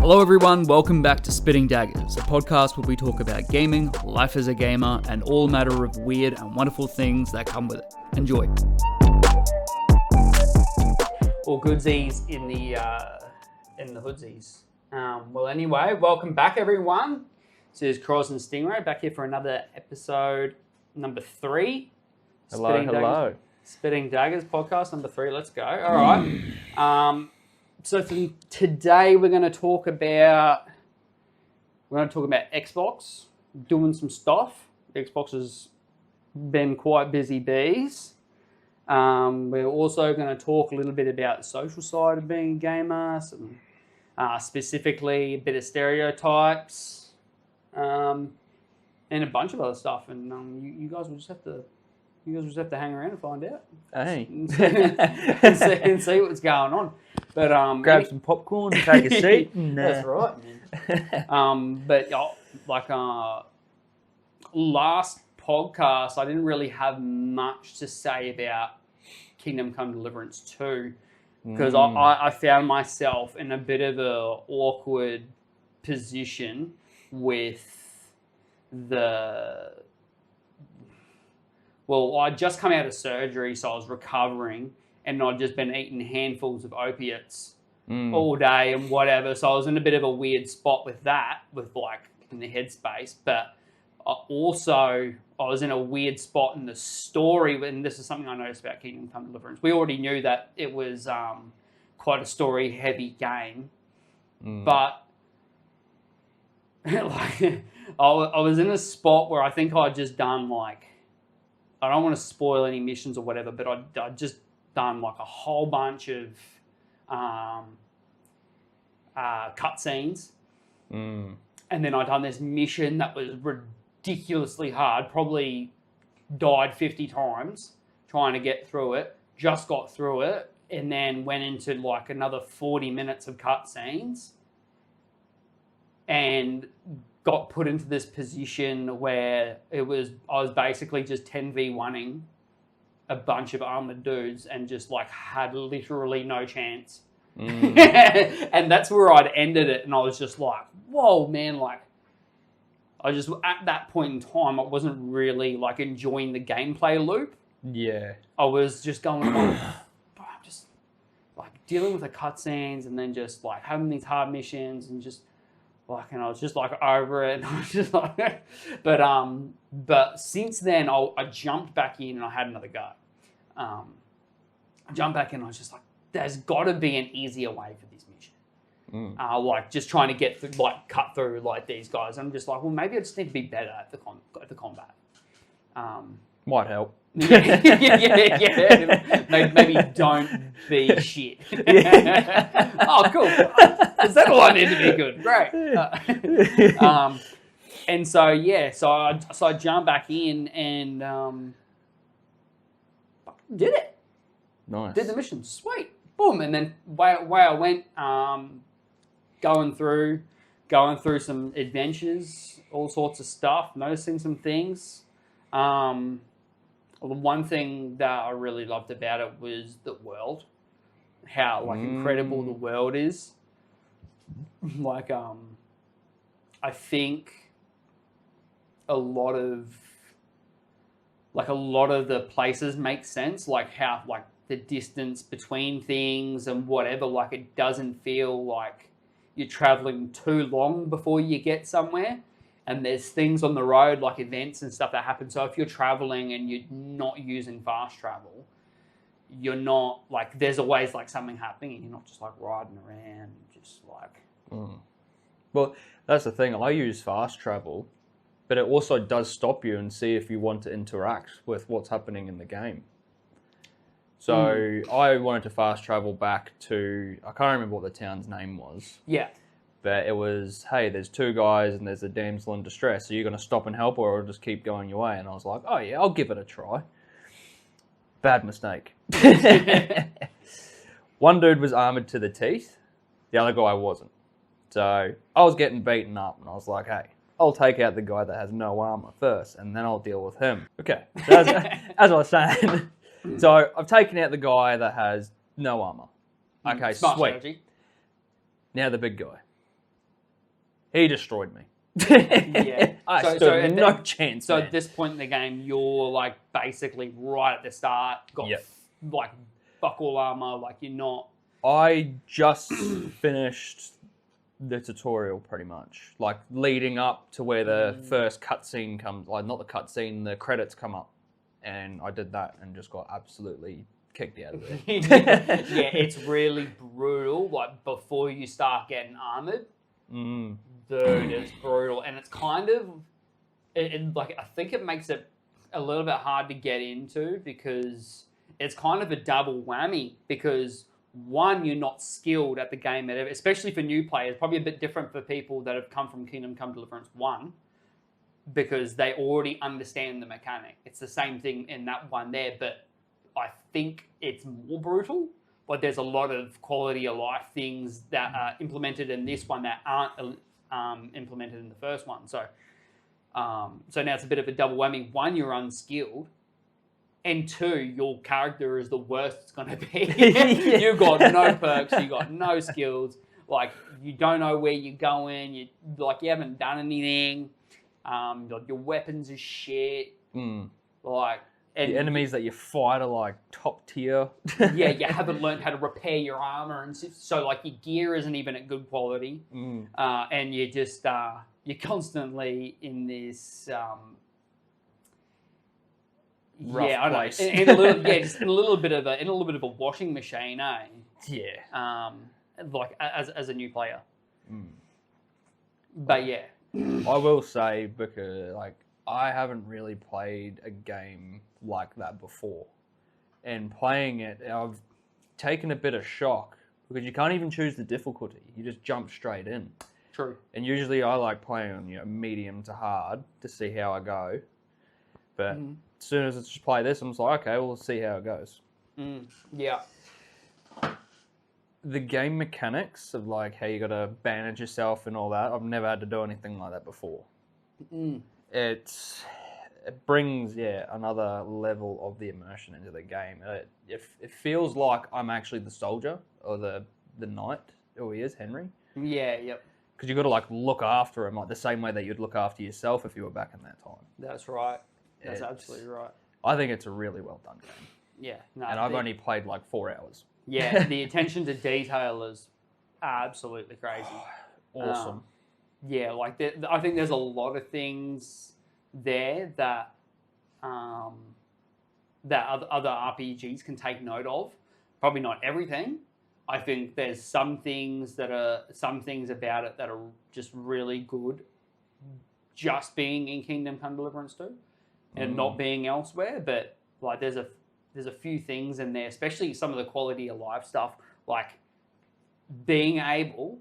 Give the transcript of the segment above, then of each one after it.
Hello everyone, welcome back to Spitting Daggers, a podcast where we talk about gaming, life as a gamer, and all manner of weird and wonderful things that come with it. Enjoy. All goodsies in the hoodsies. Well, anyway, welcome back everyone. This is Kroz and Stingray back here for another episode, number 3. Hello. Spitting Daggers podcast number 3. Let's go. All right. So today we're going to talk about Xbox doing some stuff. Xbox has been quite busy bees. We're also going to talk a little bit about the social side of being a gamer, specifically a bit of stereotypes, and a bunch of other stuff. And you guys will just have to hang around and find out. Hey. and see what's going on. But grab some popcorn, take a seat. That's right, man. Last podcast, I didn't really have much to say about Come Deliverance 2 because I found myself in a bit of a awkward position with I'd just come out of surgery, so I was recovering, and I'd just been eating handfuls of opiates all day and whatever. So I was in a bit of a weird spot with that, in the headspace. But also, I was in a weird spot in the story, and this is something I noticed about Come Deliverance. We already knew that it was quite a story-heavy game, but I was in a spot where I think I'd just done I don't want to spoil any missions or whatever, but I'd just done a whole bunch of cutscenes. And then I'd done this mission that was ridiculously hard, probably died 50 times trying to get through it, just got through it, and then went into another 40 minutes of cutscenes and got put into this position where I was basically just 10v1ing a bunch of armored dudes and just had literally no chance. And that's where I'd ended it, and I was just like, whoa, man, I just, at that point in time, I wasn't really enjoying the gameplay loop. Yeah. I was just going, I'm just dealing with the cutscenes and then just having these hard missions and just and I was just over it, and I was just but since then I jumped back in and I had another go. I jumped back in and I was just there's got to be an easier way for this mission. Just trying to get through, cut through these guys. I'm just well, maybe I just need to be better at the combat. Might help. Yeah. Maybe don't be shit. Oh, cool. Is that all I need to be good? Great. And so I jumped back in and did it. Nice. Did the mission. Sweet. Boom. And then way I went, going through some adventures, all sorts of stuff, noticing some things. The one thing that I really loved about it was the world, how incredible the world is. I think a lot of the places make sense, how the distance between things and whatever. It doesn't feel like you're traveling too long before you get somewhere. And there's things on the road, events and stuff that happen. So if you're traveling and you're not using fast travel, you're not, there's always, something happening, and you're not just, riding around, just, Well, that's the thing. I use fast travel, but it also does stop you and see if you want to interact with what's happening in the game. So I wanted to fast travel back to, I can't remember what the town's name was. Yeah. But it was, hey, there's 2 guys and there's a damsel in distress. Are you going to stop and help or just keep going your way? And I was like, oh yeah, I'll give it a try. Bad mistake. One dude was armored to the teeth. The other guy wasn't. So I was getting beaten up and I was like, hey, I'll take out the guy that has no armor first and then I'll deal with him. Okay, so as I was saying, so I've taken out the guy that has no armor. Okay, Smart sweet. strategy. Now the big guy. He destroyed me. Yeah. I stood no chance. So man. at this point in the game, you're like basically right at the start, got like buckle armor, like you're not. I just finished the tutorial pretty much, like leading up to where the first cutscene comes, like not the cutscene, the credits come up, and I did that and just got absolutely kicked out of there. Yeah, it's really brutal. Like before you start getting armored, dude, it's brutal, and it's kind of, like I think it makes it a little bit hard to get into because it's kind of a double whammy because. One, you're not skilled at the game, especially for new players. Probably a bit different for people that have come from Come Deliverance 1 because they already understand the mechanic. It's the same thing in that one there, but I think it's more brutal. But there's a lot of quality of life things that are implemented in this one that aren't implemented in the first one. So now it's a bit of a double whammy. One, you're unskilled. And two, your character is the worst it's going to be. You've got no perks, you got no skills. Like, you don't know where you're going. You haven't done anything. Your weapons are shit. Like, and the enemies that you fight are like top tier. Yeah, you haven't learned how to repair your armor, and so like your gear isn't even at good quality. And you just you're constantly in this. Rough place. Just in a little bit of a washing machine, eh? Yeah. Like as a new player. But yeah, I will say because like I haven't really played a game like that before, and playing it, I've taken a bit of shock because you can't even choose the difficulty; you just jump straight in. True. And usually I like playing on medium to hard to see how I go, but. As soon as I just play this, I'm just like, okay, we'll see how it goes. Yeah. The game mechanics of like how you got to bandage yourself and all that, I've never had to do anything like that before. It brings another level of the immersion into the game. It feels like I'm actually the soldier or the knight. Oh, he is Henry. Yeah. Yep. Because you got to like look after him like the same way that you'd look after yourself if you were back in that time. That's right. That's absolutely right. I think it's a really well done game. Yeah. No, and I've only played like 4 hours. Yeah, the attention to detail is absolutely crazy. Awesome. Yeah, like I think there's a lot of things there that that other RPGs can take note of. Probably not everything. I think there's some things about it that are just really good, just being in Come Deliverance 2. And not being elsewhere, but like there's a few things in there, especially some of the quality of life stuff, like being able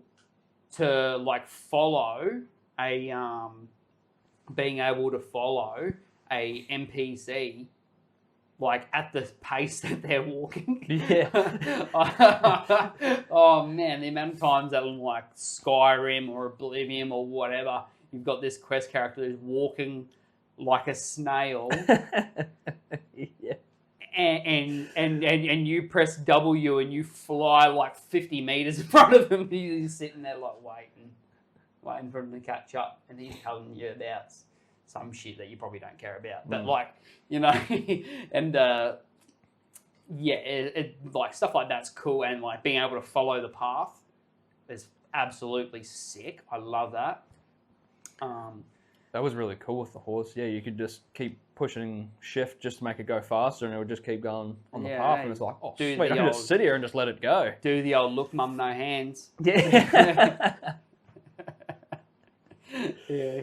to like follow a NPC like at the pace that they're walking. Yeah. Oh man, the amount of times that like Skyrim or Oblivion or whatever, you've got this quest character who's walking like a snail, yeah. and you press W and you fly like 50 meters in front of him. You're sitting there like waiting for him to catch up, and he's telling you about some shit that you probably don't care about. But like, and like stuff like that's cool, and like being able to follow the path is absolutely sick. I love that. That was really cool with the horse. Yeah, you could just keep pushing shift just to make it go faster, and it would just keep going on the path. And it's like, oh, sweet, I can just sit here and just let it go. Do the old look, mum, no hands. Yeah. Yeah.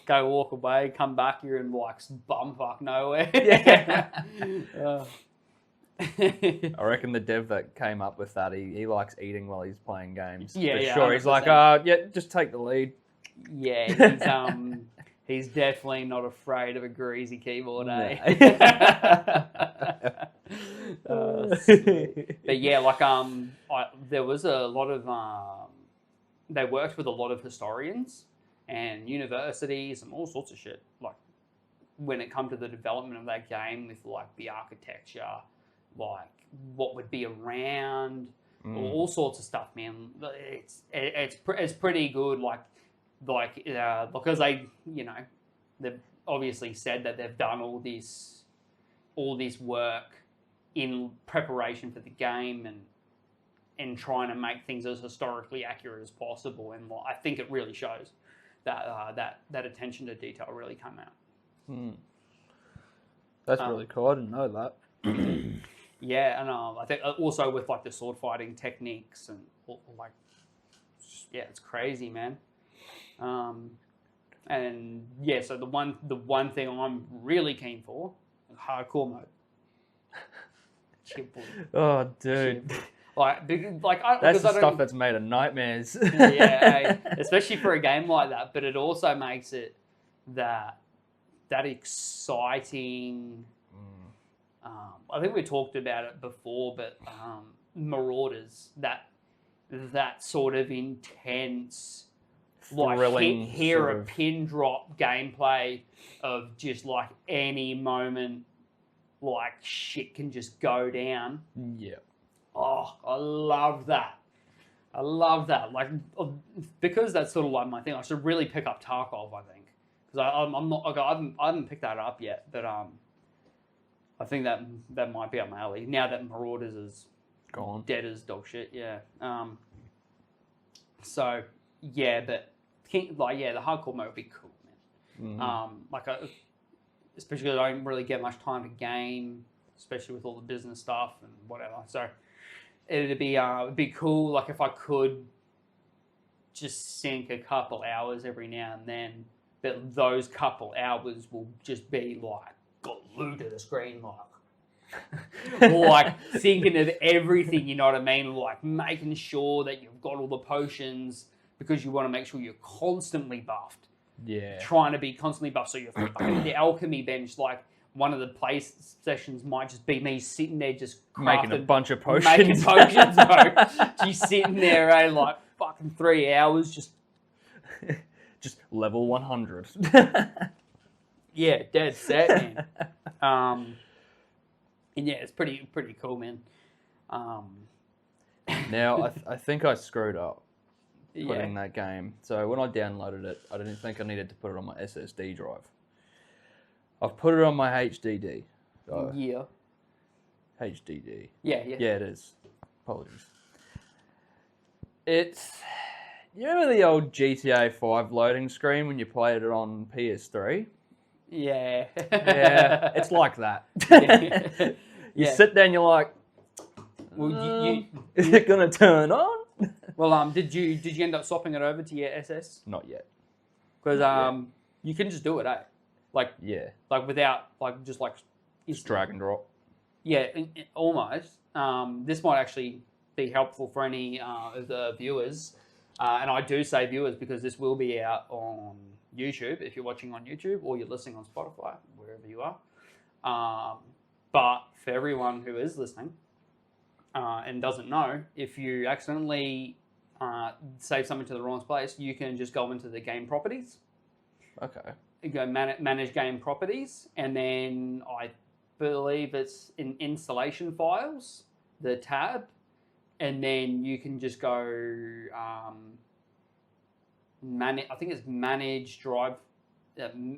Go walk away, come back, you're in like bumfuck nowhere. Yeah. I reckon the dev that came up with that, he likes eating while he's playing games. Yeah, for yeah. Sure, 100%. He's like, just take the lead. Yeah, he's definitely not afraid of a greasy keyboard, eh? But yeah, like there was a lot of they worked with a lot of historians and universities and all sorts of shit. Like when it come to the development of that game, with like the architecture, like what would be around, all sorts of stuff, man. It's pretty good. Like because they've obviously said that they've done all this work in preparation for the game and trying to make things as historically accurate as possible, and I think it really shows that attention to detail really came out. That's really cool. I didn't know that. Yeah, and I think also with like the sword fighting techniques and it's crazy, man. And yeah, so the one thing I'm really keen for, hardcore mode. Oh, dude. That's the stuff that's made of nightmares. Yeah, especially for a game like that. But it also makes it that exciting. I think we talked about it before, but Marauders, that sort of intense, thrilling, hear a pin drop gameplay of just like any moment, like shit can just go down. Yeah. Oh, I love that. Like, because that's sort of like my thing. I should really pick up Tarkov, I think, because I'm not. I haven't picked that up yet, but I think that might be up my alley now that Marauders is gone, dead as dog shit. Yeah. So yeah, but the hardcore mode would be cool, man. Especially because I don't really get much time to game, especially with all the business stuff and whatever. So it'd be cool. Like if I could just sink a couple hours every now and then, but those couple hours will just be like glued to the screen, like thinking of everything. You know what I mean? Like making sure that you've got all the potions because you want to make sure you're constantly buffed. Yeah. Trying to be constantly buffed. So you're the alchemy bench, like one of the play sessions might just be me sitting there just making a bunch of potions. Making potions, bro. Just sitting there, like fucking 3 hours, just level 100. Yeah, dead set, man. And yeah, it's pretty cool, man. Now, I think I screwed up putting that game. So when I downloaded it, I didn't think I needed to put it on my SSD drive. I've put it on my HDD. Yeah. HDD. Yeah. Yeah, it is. Apologies. It's... You remember the old GTA 5 loading screen when you played it on PS3? Yeah. Yeah, it's like that. You sit there and you're like, is it going to turn on? Well, did you end up swapping it over to your SS? Not yet. Because you can just do it, eh? Like without just drag and drop. Yeah, almost. This might actually be helpful for any of the viewers, and I do say viewers because this will be out on YouTube if you're watching on YouTube or you're listening on Spotify, wherever you are. But for everyone who is listening and doesn't know, if you accidentally save something to the wrong place, you can just go into the game properties. Okay. You go manage game properties, and then I believe it's in installation files, the tab, and then you can just go I think it's manage drive,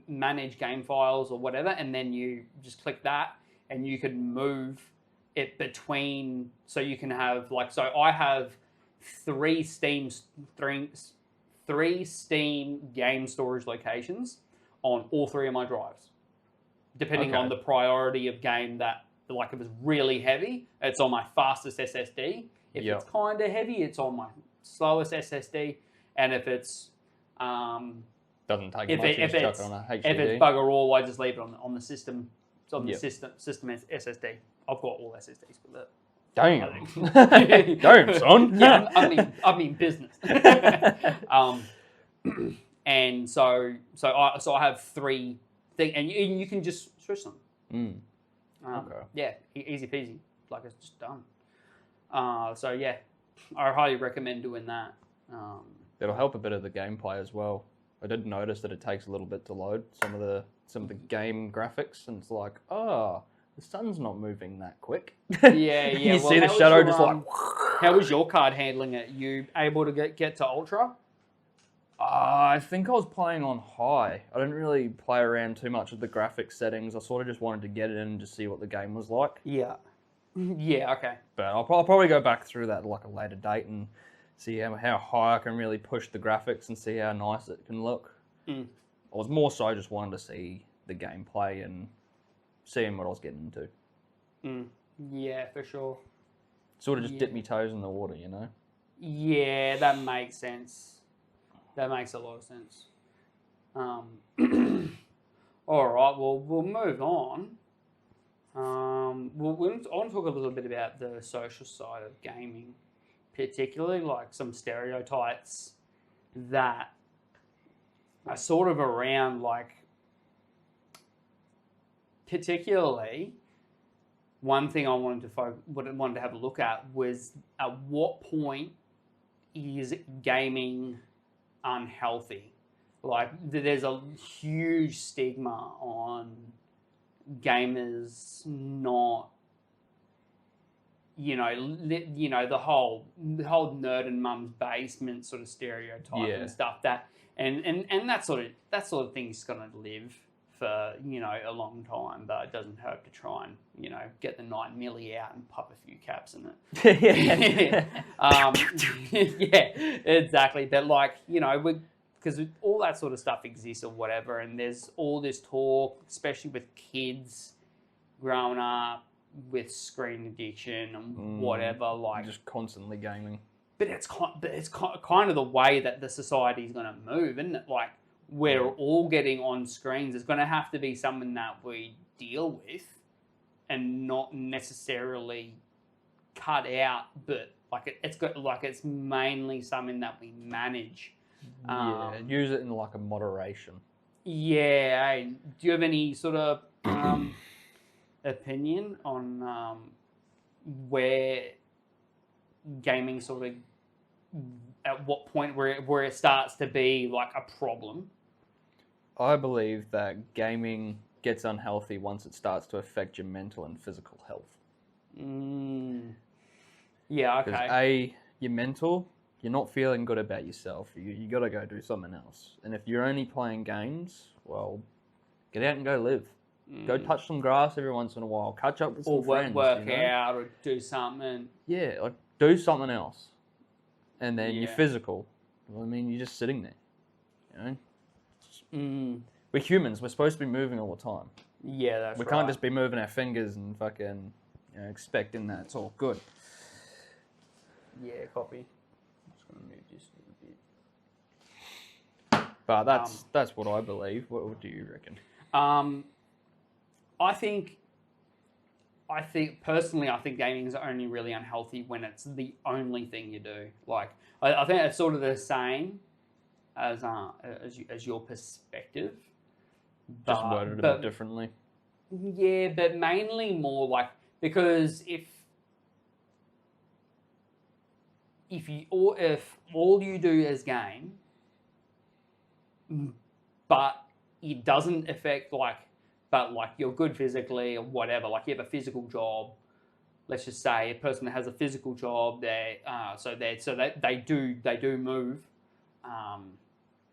manage game files or whatever, and then you just click that, and you can move it between. So you can have so I have three Steam game storage locations on all three of my drives, depending on the priority of game. That if it's really heavy, it's on my fastest SSD. If it's kind of heavy, it's on my slowest SSD. And if it's doesn't take much, you just chuck it on a HDD. If it's bugger all, I just leave it on the system. It's on the system SSD. I've got all SSDs with it. Damn. Damn, son. Yeah, I mean business. And so I have three things, and you can just switch them. Okay. Yeah, easy peasy. It's just done. So yeah, I highly recommend doing that. It'll help a bit of the gameplay as well. I did notice that it takes a little bit to load some of the game graphics, and it's like, the sun's not moving that quick. Yeah. You see the shadow just How was your card handling it? You able to get to Ultra? I think I was playing on high. I didn't really play around too much with the graphics settings. I sort of just wanted to get it in and just see what the game was like. Yeah. Yeah, okay. But I'll probably go back through that at like a later date and see how high I can really push the graphics and see how nice it can look. I was more so just wanting to see the gameplay and seeing what I was getting into. Yeah, for sure. Sort of just dip my toes in the water, you know? Yeah, that makes sense. That makes a lot of sense. All right, well, we'll move on. I want to talk a little bit about the social side of gaming, particularly like some stereotypes that are sort of around, like, particularly one thing I wanted to have a look at was at what point is gaming unhealthy? Like, there's a huge stigma on gamers not, the whole nerd and mum's basement sort of stereotype and stuff and that sort of thing's gonna live for a long time, but it doesn't hurt to try and get the 9 milli out and pop a few caps in it. Yeah, exactly. But like because all that sort of stuff exists or whatever, and there's all this talk, especially with kids growing up with screen addiction and whatever, like just constantly gaming. But it's kind of the way that the society is going to move, isn't it? Like, we're all getting on screens. It's going to have to be something that we deal with and not necessarily cut out, but it's mainly something that we manage. Use it in like a moderation. Yeah. Do you have any sort of opinion on where gaming sort of, at what point where it starts to be like a problem? I believe that gaming gets unhealthy once it starts to affect your mental and physical health. Yeah, okay. Because your mental, you're not feeling good about yourself. You got to go do something else. And if you're only playing games, well, get out and go live. Go touch some grass every once in a while. Catch up with some friends. Or work out or do something. Yeah, like do something else. And then you're physical. Well, I mean, you're just sitting there. We're humans. We're supposed to be moving all the time. Yeah, that's right. We can't just be moving our fingers and fucking expecting that it's all good. Yeah, copy. I'm just going to move just a little bit. But that's what I believe. What do you reckon? I think personally, gaming is only really unhealthy when it's the only thing you do. Like, I think it's sort of the same as your perspective, Just worded a bit differently. Yeah, but mainly more like, because if all you do is game, but it doesn't affect but you're good physically or whatever, like you have a physical job. Let's just say a person that has a physical job, they do move,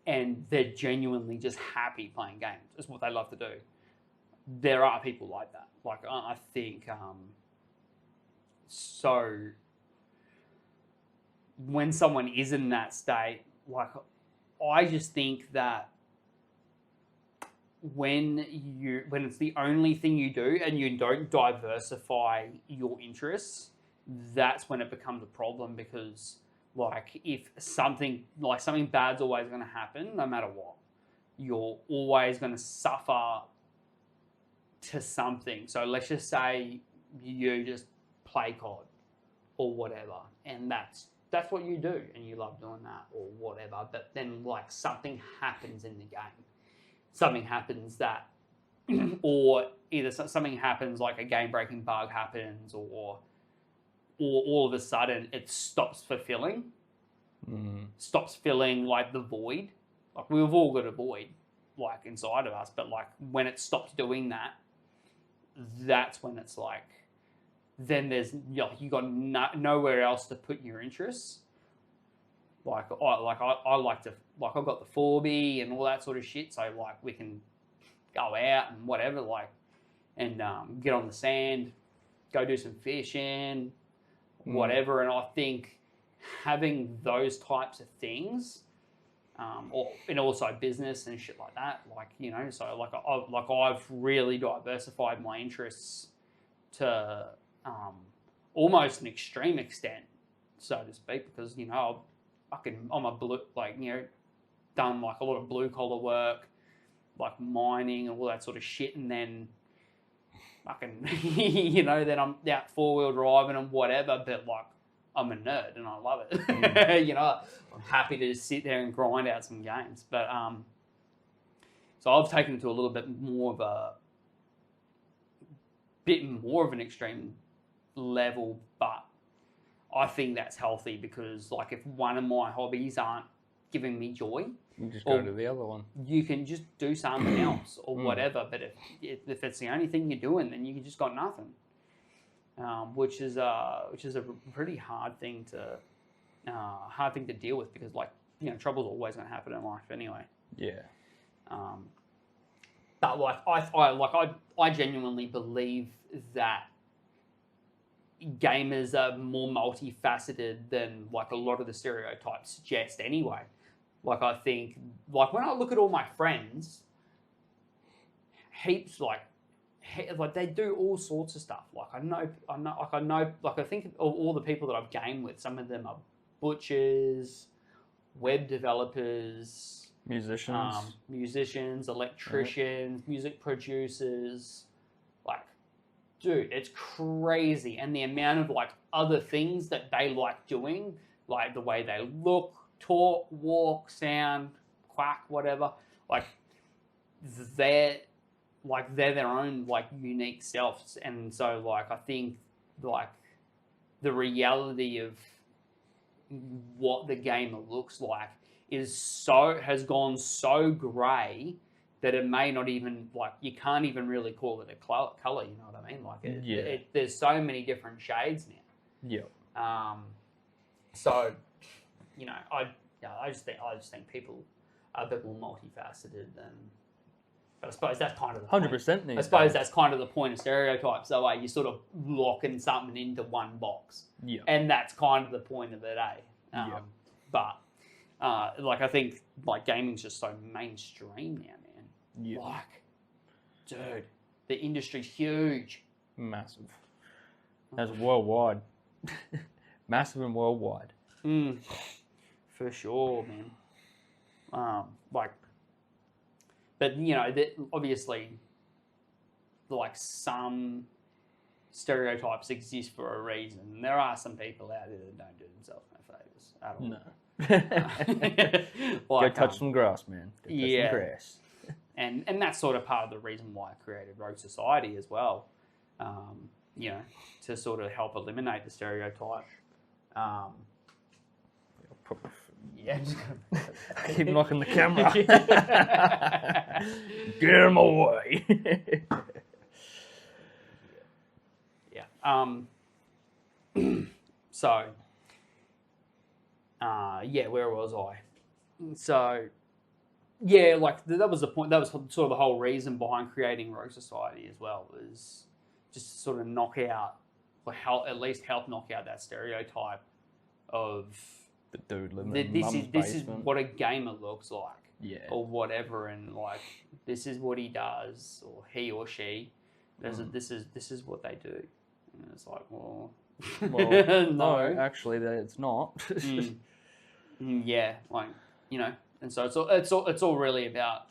and they're genuinely just happy playing games. It's what they love to do. There are people like that. Like, I think so. When someone is in that state, like, I just think that when it's the only thing you do and you don't diversify your interests, that's when it becomes a problem, because like if something bad's always going to happen, no matter what, you're always going to suffer to something. So let's just say you just play COD or whatever, and that's what you do and you love doing that or whatever, but then like something happens in the game. Something happens that, or either something happens like a game-breaking bug happens, or all of a sudden it stops fulfilling, stops filling like the void. Like, we've all got a void like inside of us, but like when it stops doing that, that's when it's like, then there's you got nowhere else to put your interests. Like I like to like I've got the 4B and all that sort of shit. So like we can go out and whatever, like, and get on the sand, go do some fishing, whatever. And I think having those types of things, and also business and shit like that, like, you know, so like I've really diversified my interests to almost an extreme extent, so to speak, because, you know, I'm a blue, like, you know, done like a lot of blue collar work, like mining and all that sort of shit, and then fucking, you know, then I'm out 4-wheel driving and whatever, but like I'm a nerd and I love it. You know, I'm happy to just sit there and grind out some games. But so I've taken it to a little bit more of an extreme level, but I think that's healthy because, like, if one of my hobbies aren't giving me joy, you just go to the other one. You can just do something else or whatever. But if it's the only thing you're doing, then you just got nothing. Which is a pretty hard thing to deal with because, like, you know, trouble's always going to happen in life anyway. Yeah. But like I genuinely believe that gamers are more multifaceted than like a lot of the stereotypes suggest anyway. Like, I think, like, when I look at all my friends, heaps, like they do all sorts of stuff. Like, I think all the people that I've gamed with, some of them are butchers, web developers, musicians, electricians, music producers. Like, dude, it's crazy. And the amount of, like, other things that they like doing, like the way they look, talk, walk, sound, quack, whatever, like, they're their own, like, unique selves. And so, like, I think, like, the reality of what the gamer looks like has gone so grey that it may not even, like, you can't even really call it a colour, you know what I mean? Like, there's so many different shades now. Yeah. So, you know, I just think people are a bit more multifaceted than. But I suppose that's kind of the 100%. I suppose that's kind of the point of stereotypes. That way, you're sort of locking something into one box. Yeah. And that's kind of the point of it, eh? But like, I think, like, gaming's just so mainstream now, man. Yeah. Like, dude, the industry's huge. Massive. That's worldwide. Massive and worldwide. For sure, man. Like, but, you know, obviously, like, some stereotypes exist for a reason. There are some people out there that don't do themselves no favours at all. No. Like, go touch some grass, man. Go touch some grass. And that's sort of part of the reason why I created Rogue Society as well. You know, to sort of help eliminate the stereotype. Yeah, I'm just gonna keep knocking the camera. Get him away. Yeah. So. Yeah. Where was I? So. Yeah, like, that was the point. That was sort of the whole reason behind creating Rogue Society as well, was just to sort of knock out, or at least help knock out that stereotype of the dude living in mum's basement. This is what a gamer looks like, yeah, or whatever, and, like, this is what he does, or he or she. This is what they do, and it's like, well no, actually, it's not. Yeah, like, you know. And so it's all really about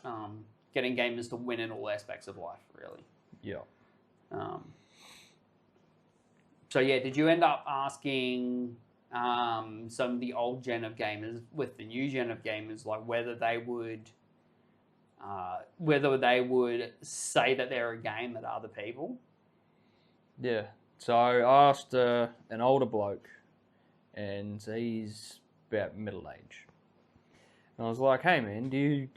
getting gamers to win in all aspects of life, really. Yeah. So yeah, did you end up asking some of the old gen of gamers with the new gen of gamers, like, whether they would say that they're a gamer to other people? Yeah. So I asked an older bloke, and he's about middle age. And I was like, "Hey, man, do you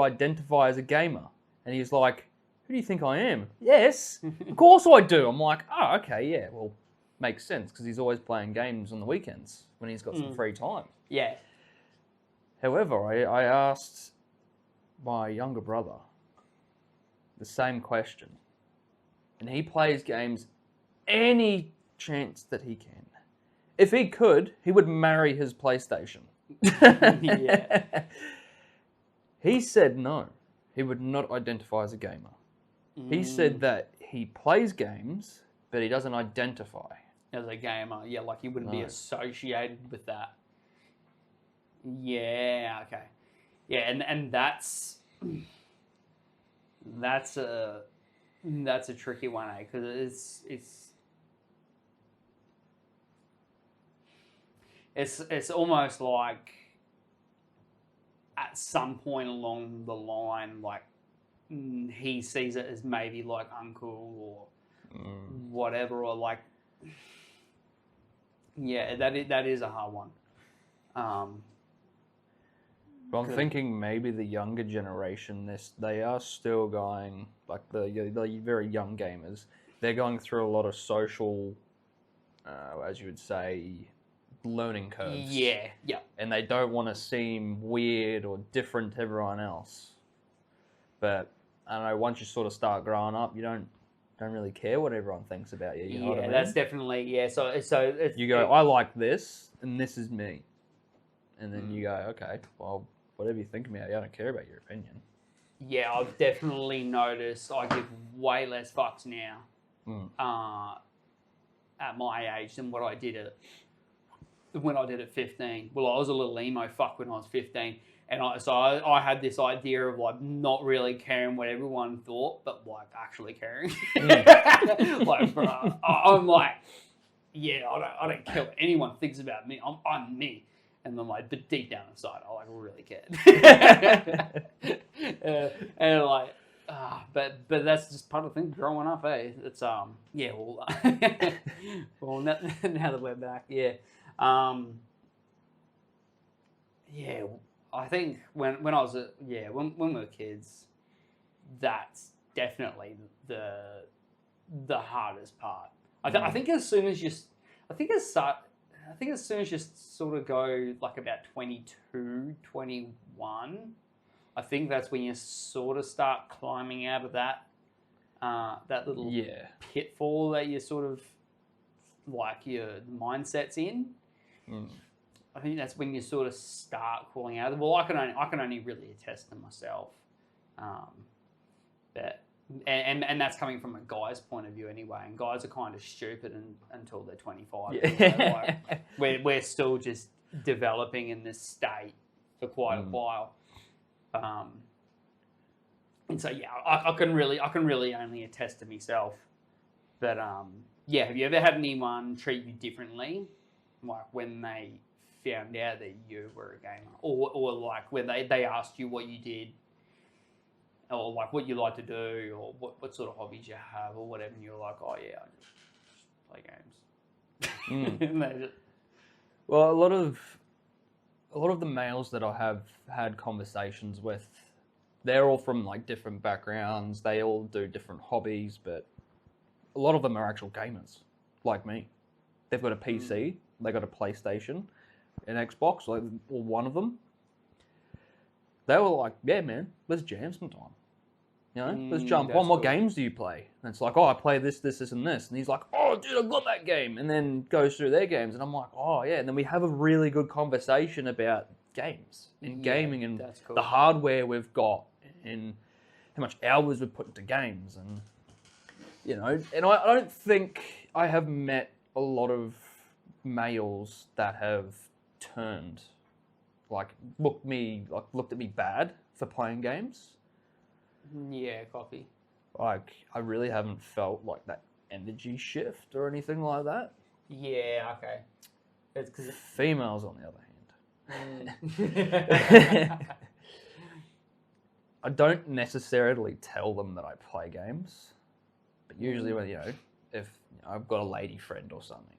identify as a gamer?" And he's like, "Who do you think I am?" "Yes, of course I do." I'm like, "Oh, okay, yeah. Well, makes sense because he's always playing games on the weekends when he's got some free time. Yeah. However, I asked my younger brother the same question, and he plays games any chance that he can. If he could, he would marry his PlayStation. Yeah. He said no. He would not identify as a gamer. He said that he plays games, but he doesn't identify as a gamer. Yeah, like he wouldn't be associated with that. Yeah, okay. Yeah, and that's a tricky one, because it's almost like at some point along the line, like he sees it as maybe like uncool or whatever, or like, yeah, that is a hard one. But I'm thinking maybe the younger generation, they are still going, like the very young gamers, they're going through a lot of social, as you would say, learning curves. Yeah. And they don't want to seem weird or different to everyone else. But I don't know, once you sort of start growing up, you don't really care what everyone thinks about you. You know what I mean? That's definitely, So it's, you go, I like this, and this is me. And then you go, okay, well, whatever you think about, I don't care about your opinion. Yeah, I've definitely noticed I give way less fucks now at my age than what I did at 15. Well, I was a little emo fuck when I was 15. And I had this idea of like not really caring what everyone thought, but like actually caring. Like, bro, I'm like, yeah, I don't care what anyone thinks about me. I'm me. And then like, but deep down inside, I like really cared. And like, but that's just part of the thing growing up, eh? It's yeah, well, well now that we're back, yeah, yeah. I think when I was when we were kids, that's definitely the hardest part. I think as soon as you sort of go like about 22, 21, I think that's when you sort of start climbing out of that little pitfall that you sort of like your mindset's in. I think that's when you sort of start calling out. Well, I can only really attest to myself, that and that's coming from a guy's point of view anyway. And guys are kind of stupid until they're 25. Yeah. Like, we're still just developing in this state for quite a while, and so yeah, I can really only attest to myself. But yeah, have you ever had anyone treat you differently, like when they found out that you were a gamer, or like when they asked you what you did, or like what you like to do, or what sort of hobbies you have, or whatever, and you're like, oh yeah, I just play games. Well, a lot of the males that I have had conversations with, they're all from like different backgrounds. They all do different hobbies, but a lot of them are actual gamers, like me. They've got a PC, they got a PlayStation, an Xbox, or one of them. They were like, yeah, man, let's jam sometime. You know, let's jump on. What games do you play? And it's like, oh, I play this, this, this, and this. And he's like, oh, dude, I got that game. And then goes through their games. And I'm like, oh, yeah. And then we have a really good conversation about games and gaming and the hardware we've got and how much hours we've put into games. And, you know, and I don't think I have met a lot of males that have turned, like, looked at me bad for playing games. Yeah, copy. Like, I really haven't felt like that energy shift or anything like that. Yeah, okay. It's 'cause females, on the other hand, I don't necessarily tell them that I play games, but usually when, you know, if I've got a lady friend or something,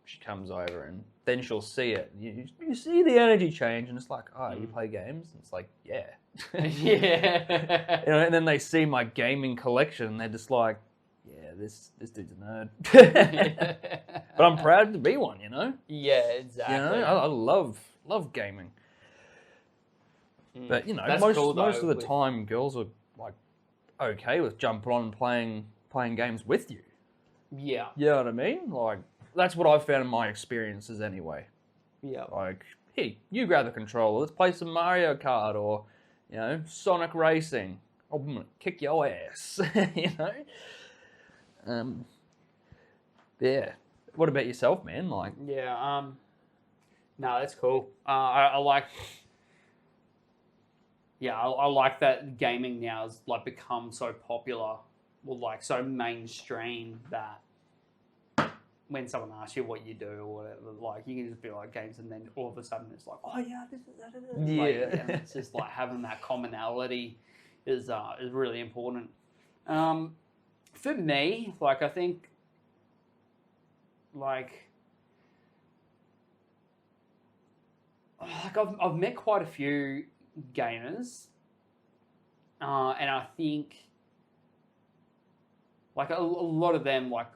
she comes over and then she'll see it. You see the energy change, and it's like, oh, you play games? And it's like, yeah. Yeah. You know, and then they see my gaming collection, and they're just like, yeah, this dude's a nerd. But I'm proud to be one, you know? Yeah, exactly. You know, I love gaming. But, you know, That's most cool, though, of the time, girls are, like, okay with jumping on and playing games with you. Yeah. You know what I mean? Like, that's what I've found in my experiences anyway. Yeah. Like, hey, you grab the controller, let's play some Mario Kart or, you know, Sonic Racing. I'm gonna kick your ass, you know? Yeah. What about yourself, man? Like, yeah, no, that's cool. I like, I like that gaming now has like become so popular, or like so mainstream that when someone asks you what you do or whatever, like you can just be like games, and then all of a sudden it's like, oh yeah, this is that. Yeah. Like, and it's just like having that commonality is really important. For me, like I think, like I've met quite a few gamers, and I think like a lot of them like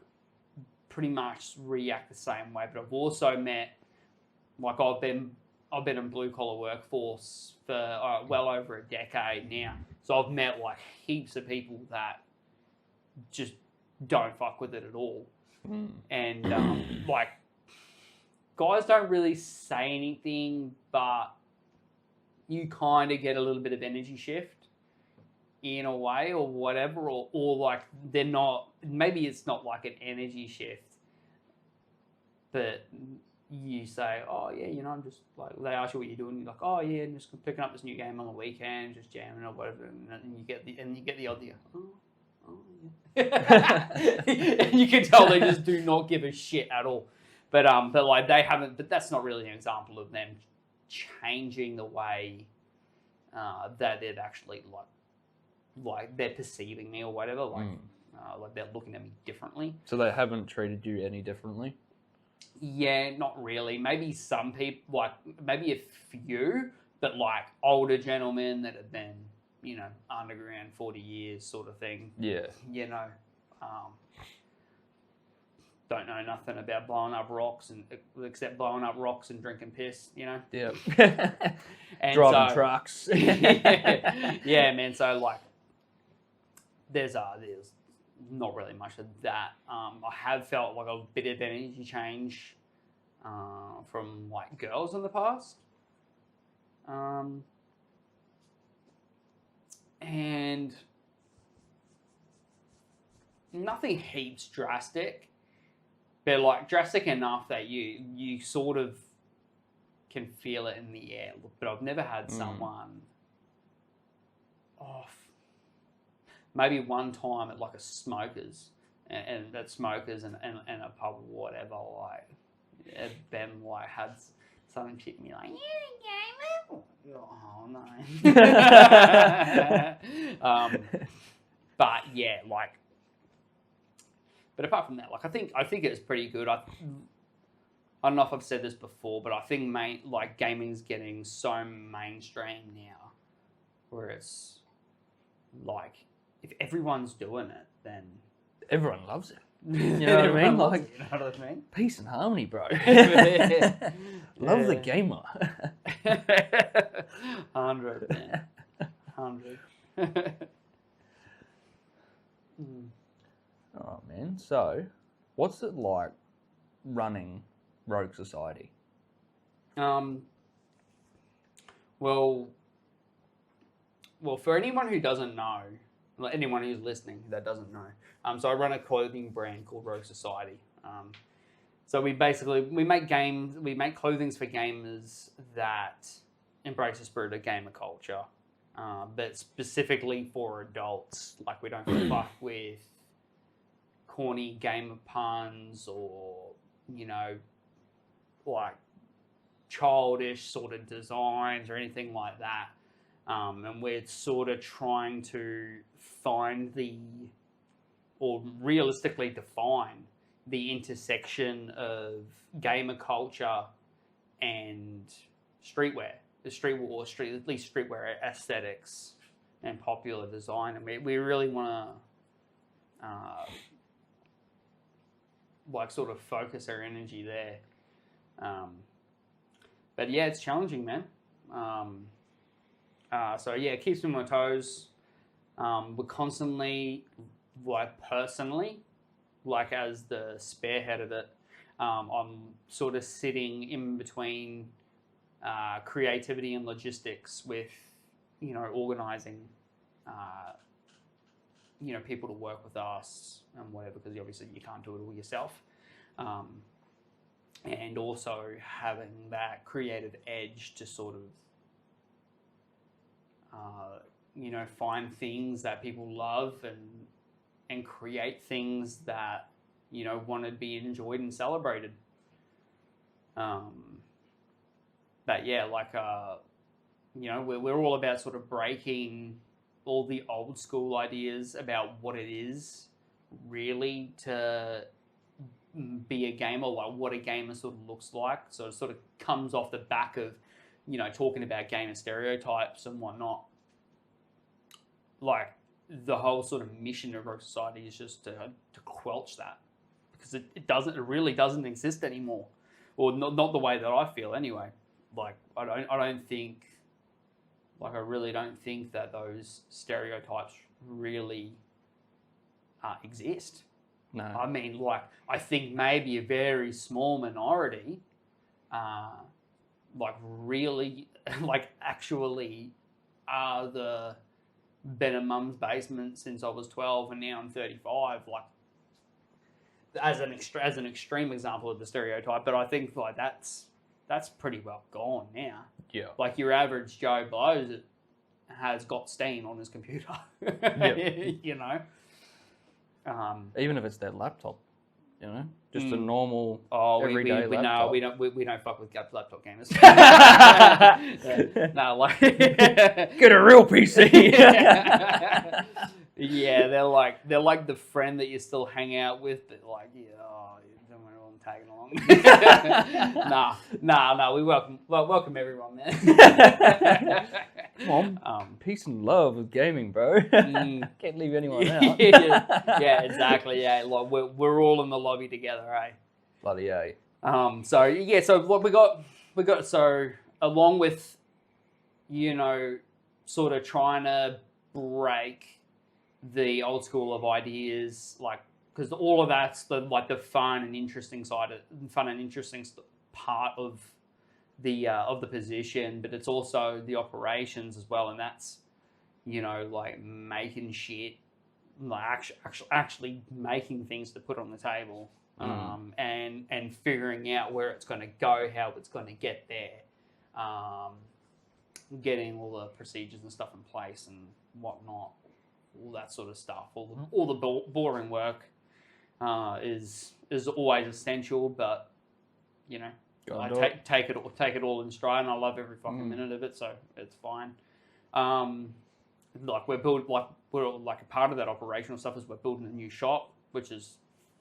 pretty much react the same way. But I've also met, like I've been in blue collar workforce for well over a decade now, so I've met like heaps of people that just don't fuck with it at all, and like guys don't really say anything, but you kind of get a little bit of energy shift in a way or whatever, or like they're not, maybe it's not like an energy shift, but you say, oh yeah, you know, I'm just like, they ask you what you're doing, you're like, oh yeah, I'm just picking up this new game on the weekend, just jamming or whatever, and you get the odd, oh yeah. And you can tell they just do not give a shit at all. But like they haven't. But that's not really an example of them changing the way that they're actually like they're perceiving me or whatever. Like like they're looking at me differently. So they haven't treated you any differently? Yeah, not really. Maybe some people, like maybe a few, but like older gentlemen that have been, you know, underground 40 years sort of thing. Yeah. You know. Don't know nothing about blowing up rocks except blowing up rocks and drinking piss, you know? Yeah. And driving trucks. yeah, man. So like there's not really much of that. I have felt like a bit of energy change from like girls in the past. And nothing heaps drastic. But like drastic enough that you sort of can feel it in the air. But I've never had someone off. Maybe one time at like a smokers and at smokers and a pub or whatever, like Ben like had someone chick me like, you're a gamer. Oh no. But yeah, like. But apart from that, like I think it's pretty good. I don't know if I've said this before, but I think like gaming's getting so mainstream now, where it's like if everyone's doing it, then everyone loves it. You know what I mean? Like, you know what I mean? Peace and harmony, bro. Love the gamer. 100, man. 100. Oh man, so what's it like running Rogue Society? Well, for anyone who doesn't know, like anyone who's listening that doesn't know, so I run a clothing brand called Rogue Society. So we make clothings for gamers that embrace the spirit of gamer culture, but specifically for adults. Like we don't fuck with corny gamer puns or, you know, like childish sort of designs or anything like that. And we're sort of trying to realistically define the intersection of gamer culture and streetwear, at least streetwear aesthetics and popular design. And we really want to like sort of focus our energy there. But yeah, it's challenging, man. So yeah, it keeps me on my toes. We're constantly, like personally, like as the spearhead of it, I'm sort of sitting in between creativity and logistics with, you know, organizing, you know, people to work with us and whatever, because obviously you can't do it all yourself. And also having that creative edge to sort of, you know, find things that people love and create things that, you know, want to be enjoyed and celebrated. But yeah, like, you know, we're all about sort of breaking all the old school ideas about what it is really to be a gamer, like what a gamer sort of looks like. So it sort of comes off the back of, you know, talking about gamer stereotypes and whatnot. Like the whole sort of mission of our society is just to quelch that, because it really doesn't exist anymore, or not the way that I feel anyway. Like I really don't think that those stereotypes really exist. No. I mean, like, I think maybe a very small minority, like, really, like, actually are the been in mum's basement since I was 12 and now I'm 35, like, as an extreme example of the stereotype. But I think, like, that's pretty well gone now. Yeah. Like, your average Joe Blows has got Steam on his computer, you know? Even if it's their laptop, you know, just a normal everyday laptop. No, we don't fuck with laptop gamers. No, like get a real PC. Yeah, they're like the friend that you still hang out with, but like, yeah, I'm tagging along. No, we welcome everyone, man. Come on, peace and love with gaming, bro. Can't leave anyone out. Yeah, exactly. Yeah, like we're all in the lobby together, eh? Bloody A. So what we got. So along with, you know, sort of trying to break the old school of ideas, like, because all of that's the fun and interesting part of the position, but it's also the operations as well, and that's, you know, like making shit, like actually making things to put on the table, and figuring out where it's going to go, how it's going to get there, getting all the procedures and stuff in place and whatnot, all that sort of stuff, all the boring work is always essential, but you know, I take it all in stride, and I love every fucking minute of it, so it's fine. Like we're a part of that operational stuff is we're building a new shop, which is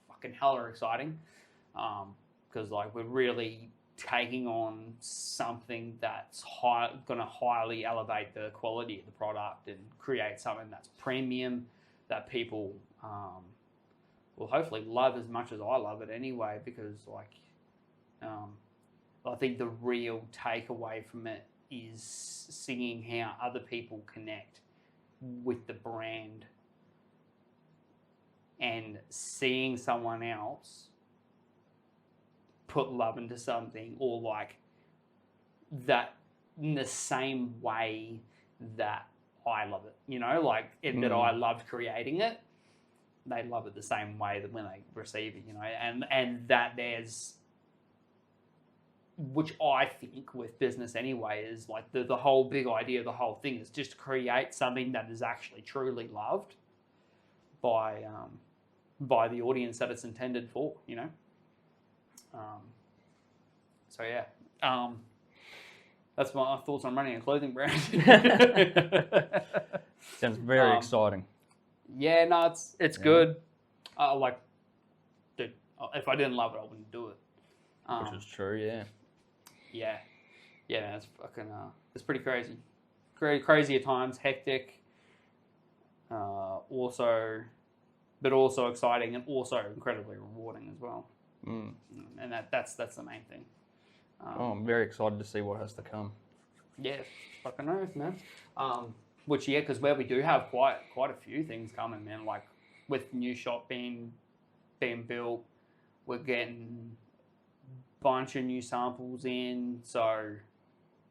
fucking hella exciting, because like we're really taking on something that's going to highly elevate the quality of the product and create something that's premium that people will hopefully love as much as I love it anyway, because like I think the real takeaway from it is seeing how other people connect with the brand and seeing someone else put love into something, or like that in the same way that I love it, you know, like that I loved creating it, they love it the same way that when they receive it, you know, and that there's, which I think with business anyway is like the whole big idea of the whole thing is just to create something that is actually truly loved by the audience that it's intended for, you know. So yeah, that's my thoughts on running a clothing brand. Sounds very exciting. Yeah, no, it's good. Like, dude, if I didn't love it, I wouldn't do it. Which is true, yeah. Yeah, it's fucking, it's pretty crazy. Crazy at times, hectic. Also, but also exciting and also incredibly rewarding as well. Mm. And that's the main thing. I'm very excited to see what has to come. Yeah, fucking knows, man. Which because where we do have quite a few things coming, man. Like with new shop being built, we're getting a bunch of new samples in, so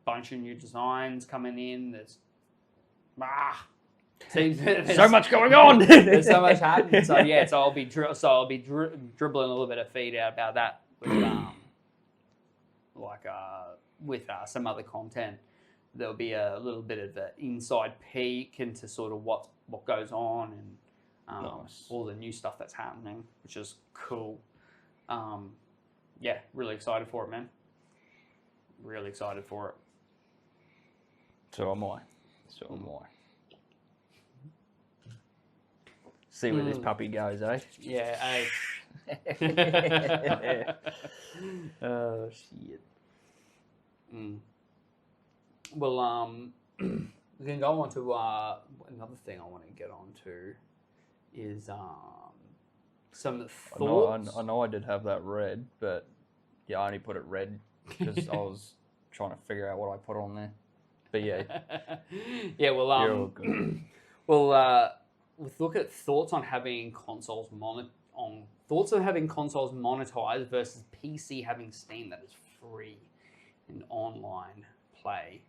bunch of new designs coming in. There's so much going on. There's so much happening. So yeah, I'll be dribbling a little bit of feed out about that with some other content. There'll be a little bit of an inside peek into sort of what goes on and Nice. all the new stuff that's happening, which is cool. Yeah, really excited for it, man. Really excited for it. So am I. See where this puppy goes, eh? Yeah, Oh, shit. Well, we can go on to another thing I want to get on to is some thoughts. I know I did have that red, but yeah, I only put it red because I was trying to figure out what I put on there. But yeah. Yeah, well, you're all good. well, let's look at thoughts on having consoles monetized versus PC having Steam that is free and online play.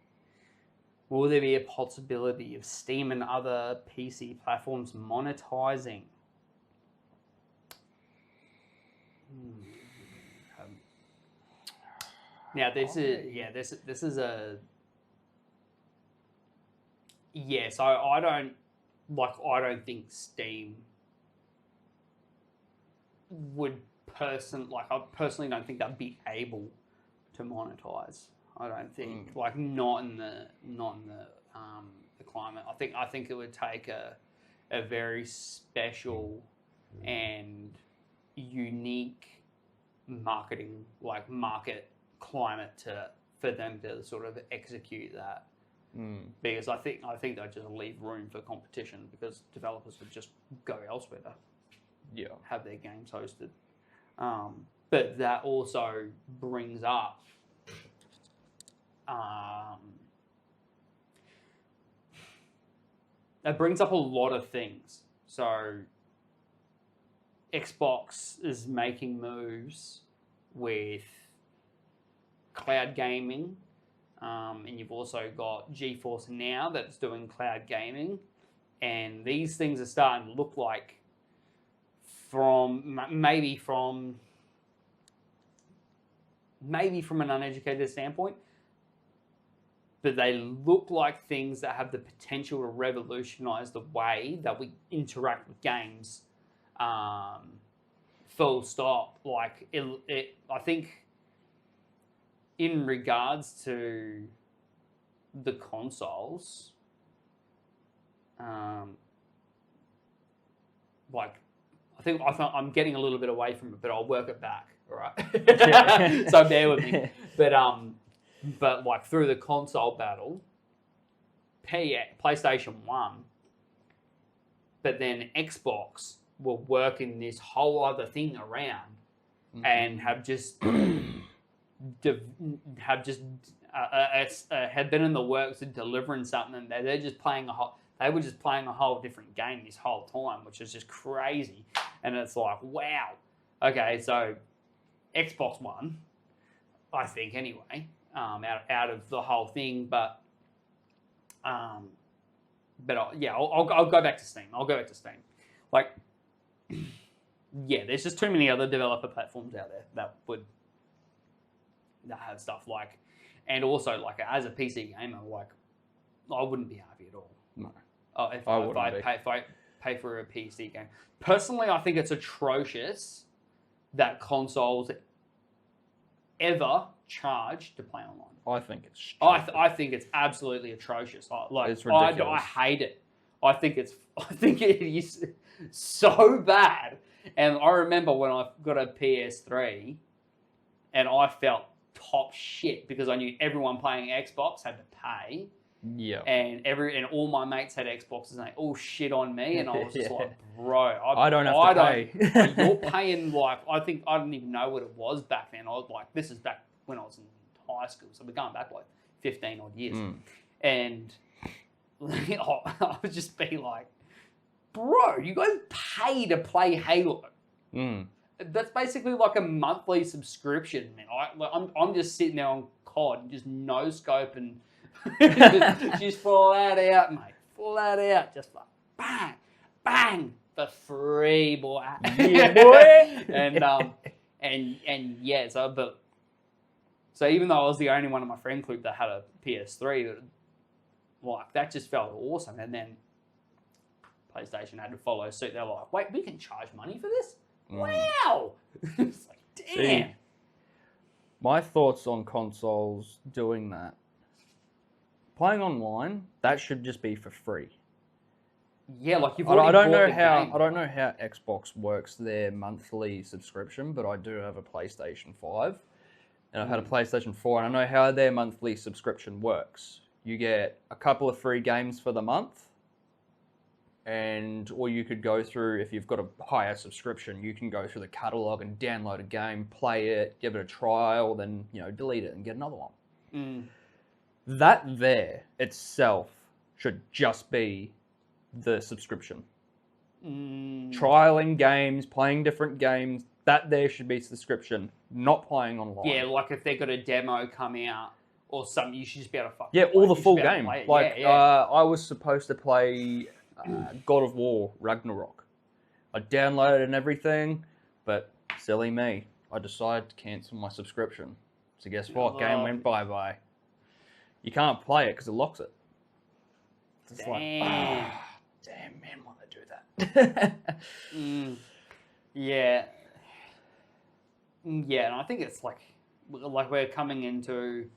Will there be a possibility of Steam and other PC platforms monetizing? Now this is a so I don't think Steam would I personally don't think they'd be able to monetize. I don't think not in the climate. I think it would take a very special and unique market climate for them to sort of execute that. Because I think they just leave room for competition because developers would just go elsewhere to have their games hosted. But that also brings up a lot of things. So Xbox is making moves with cloud gaming. And you've also got GeForce Now that's doing cloud gaming. And these things are starting to look like from an uneducated standpoint, but they look like things that have the potential to revolutionize the way that we interact with games. Full stop. Like I think in regards to the consoles, I'm getting a little bit away from it, but I'll work it back. All right, so bear with me. But like through the console battle, PlayStation 1, but then Xbox were working this whole other thing around, and have been in the works of delivering something that they were just playing a whole different game this whole time, which is just crazy. And it's like, wow. Okay, so Xbox One, I think anyway, out of the whole thing, but I'll go back to Steam. Like, yeah, there's just too many other developer platforms out there that have stuff like, and also like as a PC gamer, like I wouldn't be happy at all. No, if I pay for a PC game. Personally, I think it's atrocious that consoles ever charge to play online. I think it's stupid. I think it's absolutely atrocious. It's ridiculous. I hate it. I think it is so bad. And I remember when I got a PS3, and I felt top shit because I knew everyone playing Xbox had to pay, Yeah. And all my mates had Xboxes and they all shit on me, and I was just like, bro, I don't have to pay. You're paying like, I didn't even know what it was back then. I was like, this is back when I was in high school, so we're going back like 15 odd years. And I would just be like, bro, you guys pay to play Halo. That's basically like a monthly subscription, man. I'm just sitting there on COD, just no scope and just flat out, mate. Flat out, just like bang, bang, for free, boy. Yeah, boy. and yeah, so even though I was the only one in my friend group that had a PS3, like that just felt awesome. And then PlayStation had to follow suit. They're like, wait, we can charge money for this? Wow! It's like, damn. See, my thoughts on consoles doing that. Playing online, that should just be for free. Yeah, like you've I already don't bought know the how game. I don't know how Xbox works their monthly subscription, but I do have a PlayStation 5 and I've had a PlayStation 4, and I know how their monthly subscription works. You get a couple of free games for the month, or you could go through, if you've got a higher subscription, you can go through the catalog and download a game, play it, give it a trial, then delete it and get another one. That there itself should just be the subscription. Trialing games, playing different games, that there should be subscription, not playing online. Yeah, like if they've got a demo come out or something, you should just be able to fucking Yeah, play all it. the You full should be able to game. play it. I was supposed to play God of War Ragnarok. I downloaded and everything, but silly me, I decided to cancel my subscription. So guess what? Game went bye-bye. You can't play it because it locks it. It's Damn. like, damn, man, why they do that? Yeah. Yeah, and I think it's like we're coming into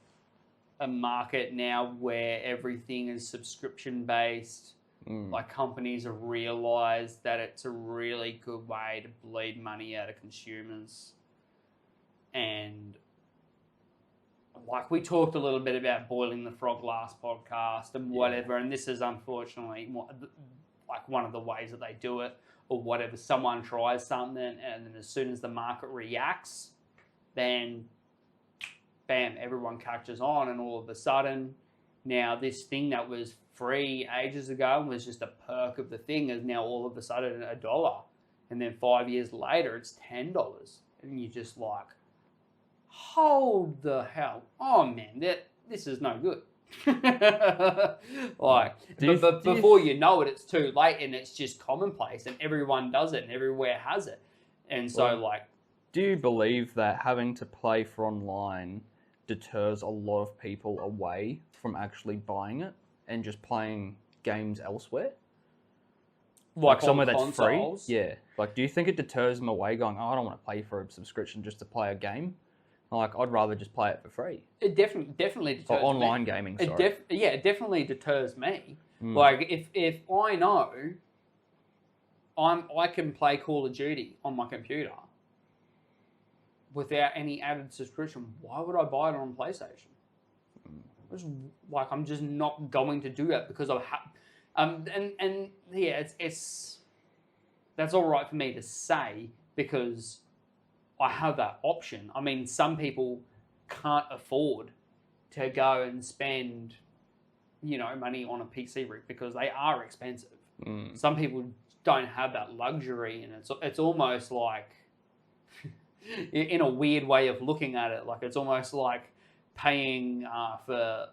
a market now where everything is subscription-based. Like companies have realized that it's a really good way to bleed money out of consumers. And like we talked a little bit about boiling the frog last podcast and whatever, and this is unfortunately like one of the ways that they do it or whatever. Someone tries something, and then as soon as the market reacts, then bam, everyone catches on, and all of a sudden now this thing that was free ages ago and was just a perk of the thing is now all of a sudden $1, and then 5 years later it's $10, and you're just like, hold the hell on, man, this is no good. Like, but before you know it, it's too late, and it's just commonplace, and everyone does it, and everywhere has it, and so do you believe that having to play for online deters a lot of people away from actually buying it and just playing games elsewhere? Like somewhere that's free? Yeah. Like, do you think it deters them away going, I don't want to pay for a subscription just to play a game? Like, I'd rather just play it for free. It definitely deters or online me. Gaming, sorry. It definitely deters me. Like, if I know I can play Call of Duty on my computer without any added subscription, why would I buy it on PlayStation? I'm just not going to do that because it's that's all right for me to say because I have that option. I mean, some people can't afford to go and spend, money on a PC rig because they are expensive. Some people don't have that luxury, and it's almost like, in a weird way of looking at it, like it's almost like paying for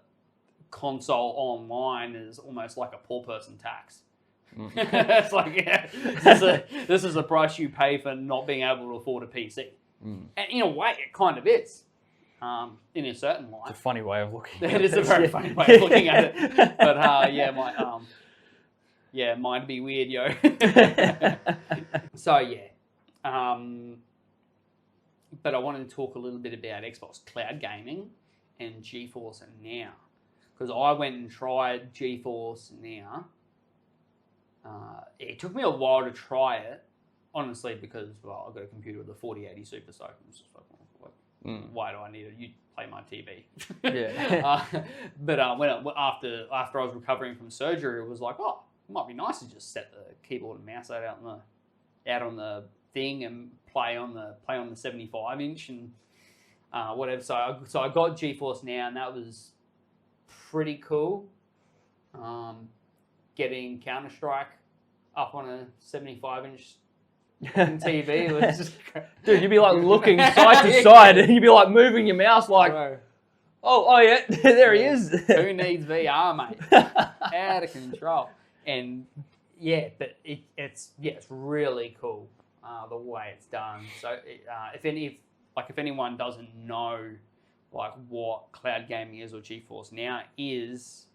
console online is almost like a poor person tax. It's like, this is the price you pay for not being able to afford a PC. And in a way, it kind of is, in a certain light. It's a funny way of looking at it. It is a very funny way of looking at it. But might be weird, yo. So but I wanted to talk a little bit about Xbox Cloud Gaming and GeForce Now, because I went and tried GeForce Now. It took me a while to try it, honestly, because I've got a computer with a 4080 Super Soaker. Why do I need it? play my TV. Yeah. But after I was recovering from surgery, it was like, oh, it might be nice to just set the keyboard and mouse out on the thing and play on the 75-inch and whatever. So I got GeForce Now, and that was pretty cool. Getting Counter-Strike up on a 75-inch TV was just Dude, you'd be like looking side to side, and you'd be like moving your mouse like, Bro, oh yeah, there he is. who needs VR, mate? Out of control. And yeah, but it's really cool the way it's done. So if anyone doesn't know like what cloud gaming is or GeForce Now is,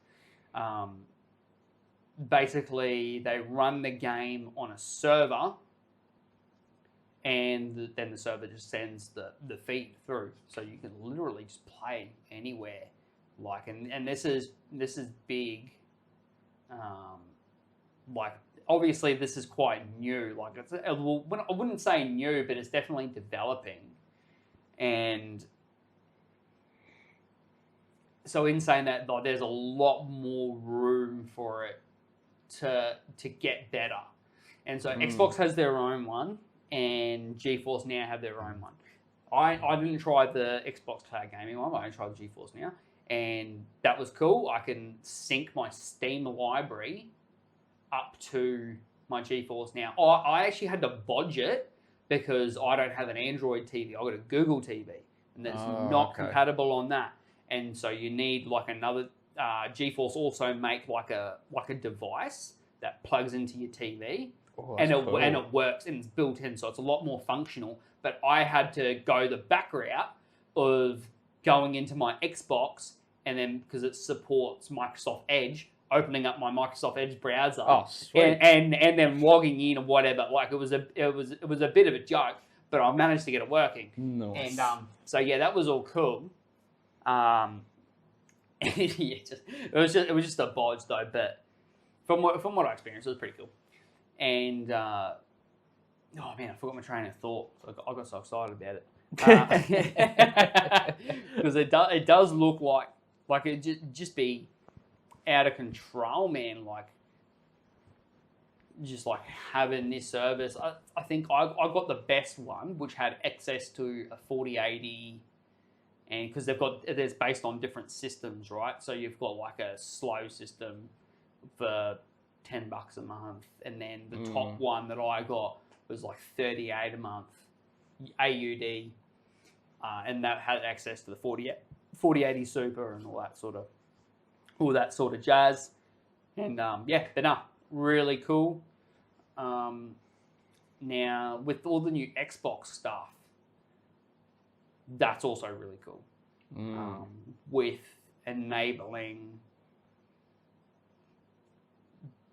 basically they run the game on a server, and then the server just sends the feed through, so you can literally just play anywhere. Like, and this is big. Like, obviously this is quite new. Like, I wouldn't say new, but it's definitely developing. And so in saying that, like, there's a lot more room for it to get better. And so Xbox has their own one, and GeForce Now have their own one. I didn't try the Xbox Cloud Gaming one, but I tried the GeForce Now, and that was cool. I can sync my Steam library up to my GeForce Now. I actually had to bodge it because I don't have an Android TV. I got a Google TV, and that's not compatible on that. And so you need like another. GeForce also make like a device that plugs into your TV. And it works, and it's built in, so it's a lot more functional. But I had to go the back route of going into my Xbox, and then because it supports Microsoft Edge, opening up my Microsoft Edge browser, and then logging in or whatever. Like, it was a bit of a joke, but I managed to get it working. Nice. And so yeah, that was all cool. It was just a bodge though, but from what I experienced, it was pretty cool. And oh man, I forgot my train of thought. I got so excited about it because it does look like it just be out of control, man. Like, just like having this service. I think I got the best one, which had access to a 4080, and because there's based on different systems, right? So you've got like a slow system for $10 a month, and then the top one that I got was like $38 a month AUD, and that had access to the 4080 Super and all that sort of jazz. And yeah, but no, really cool. Now with all the new Xbox stuff, that's also really cool. With enabling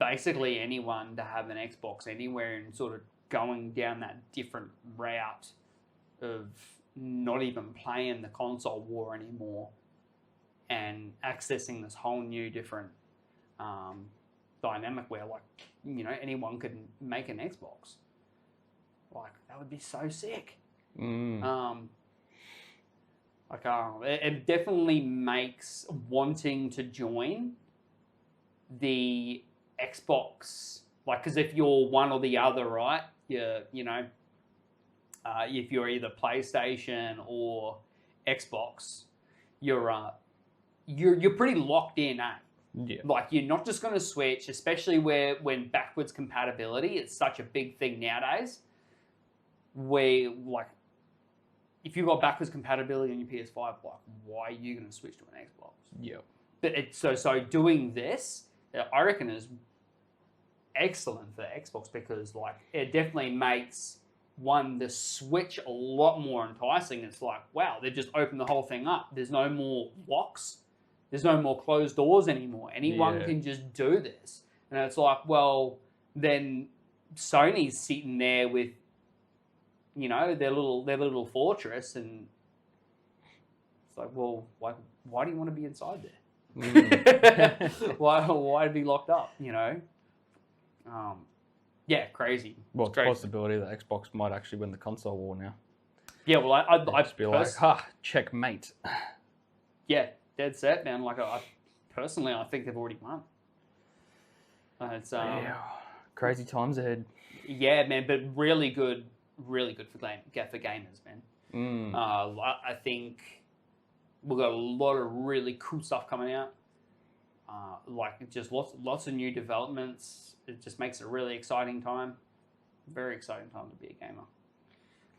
basically anyone to have an Xbox anywhere, and sort of going down that different route of not even playing the console war anymore and accessing this whole new different dynamic where, like, you know, anyone could make an Xbox. Like, that would be so sick. It definitely makes wanting to join the Xbox, like, because if you're one or the other, right? If you're either PlayStation or Xbox, you're pretty locked in, eh? Yeah. Like, you're not just going to switch, especially when backwards compatibility is such a big thing nowadays. Where, like, if you've got backwards compatibility on your PS5, like, why are you going to switch to an Xbox? Yeah. But so doing this, I reckon, is excellent for Xbox, because, like, it definitely makes the Switch a lot more enticing. It's like, wow, they've just opened the whole thing up. There's no more locks. There's no more closed doors anymore. Anyone can just do this. And it's like, well, then Sony's sitting there with, you know, their little fortress, and it's like, well, why do you want to be inside there? Why be locked up? You know, yeah, crazy. Well, it's a possibility that Xbox might actually win the console war now. Yeah, well, I'd be like, checkmate. yeah, dead set, man. Like personally, I think they've already won. It's crazy times ahead. Yeah, man, but really good for gamers, man. I think we've got a lot of really cool stuff coming out. Like just lots of new developments. It just makes it a really exciting time. Very exciting time to be a gamer.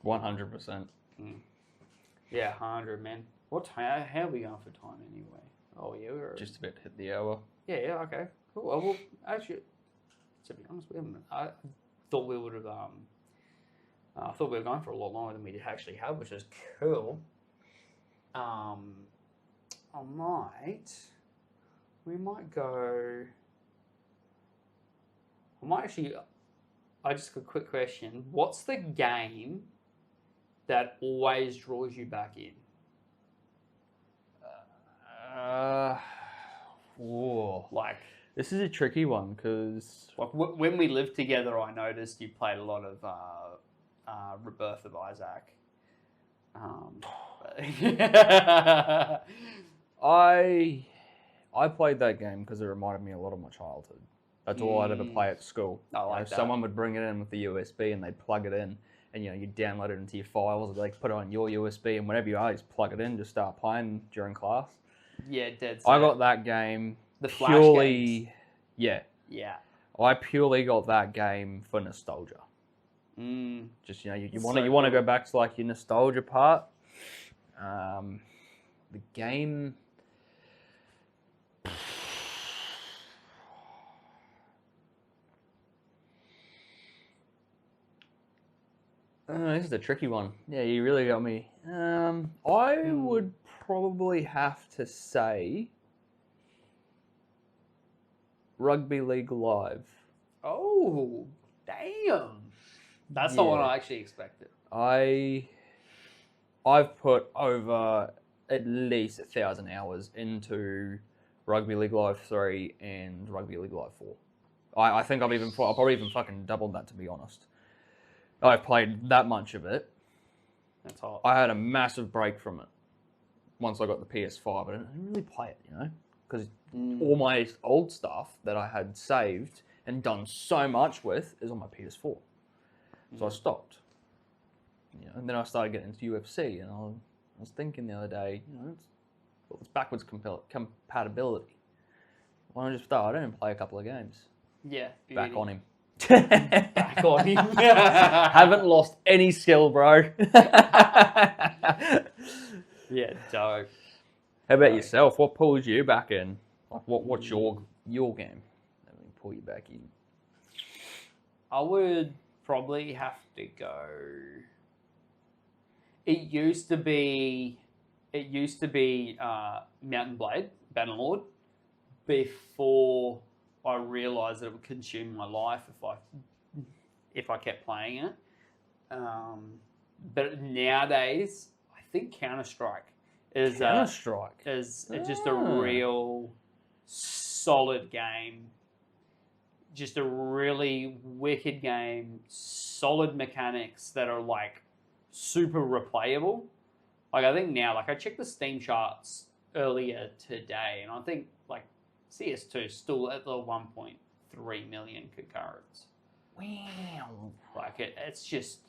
100%. Yeah, 100, man. How are we going for time anyway? Oh yeah, we're just about to hit the hour. Yeah, okay, cool. Well, actually, to be honest, I thought we would have. I thought we were going for a lot longer than we did actually have, which is cool. We might go. I just got a quick question. What's the game that always draws you back in? Like, this is a tricky one because like when we lived together, I noticed you played a lot of Rebirth of Isaac. I played that game because it reminded me a lot of my childhood. That's all I'd ever play at school. I like that. Someone would bring it in with the USB and they'd plug it in, and you download it into your files, or like put it on your USB, and whenever you are, just plug it in, just start playing during class. Yeah, dead set. I got that game the Flash games. Yeah. I purely got that game for nostalgia. Just you want to go back to like your nostalgia part. The game. This is a tricky one. Yeah, you really got me. I would probably have to say Rugby League Live. Oh, damn. That's not what I actually expected. I've put over at least 1,000 hours into Rugby League Live 3 and Rugby League Live 4. I think I'll probably even fucking doubled that, to be honest. I've played that much of it. That's hot. I had a massive break from it once I got the PS5. I didn't really play it, because all my old stuff that I had saved and done so much with is on my PS4. So I stopped. And then I started getting into UFC, and I was thinking the other day, it's backwards compatibility. Why don't I just start in and play a couple of games? Yeah. Back on him. Back on him. Haven't lost any skill, bro. Yeah, dope. How about yourself? What pulls you back in? Like, what's your game? Let me pull you back in. I would probably have to go. It used to be Mountain Blade, Bannerlord, before I realised that it would consume my life if I kept playing it. But nowadays, I think Counter-Strike is just a real solid game. Just a really wicked game. Solid mechanics that are like super replayable. Like I think now, like I checked the Steam charts earlier today, and I think like CS2 is still at the 1.3 million concurrents. Wow! Like it's just.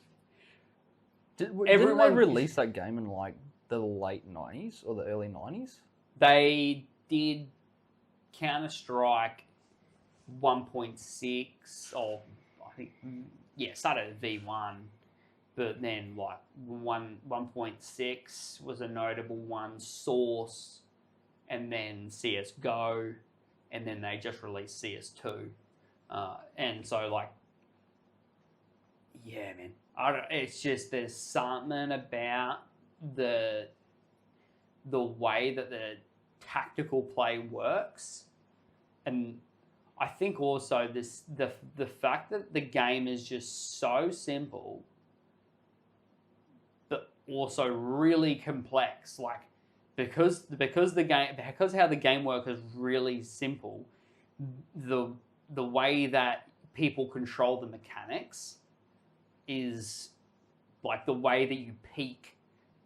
Didn't they release that game in like the late 90s or the early 90s? They did Counter-Strike 1.6, or I think started at V1, but then like 1.6 was a notable one, Source, and then CS:GO, and then they just released CS2, and so like, yeah, man, it's just there's something about the way that the tactical play works, and I think also the fact that the game is just so simple, but also really complex. Like because how the game works is really simple. The way that people control the mechanics is like the way that you peak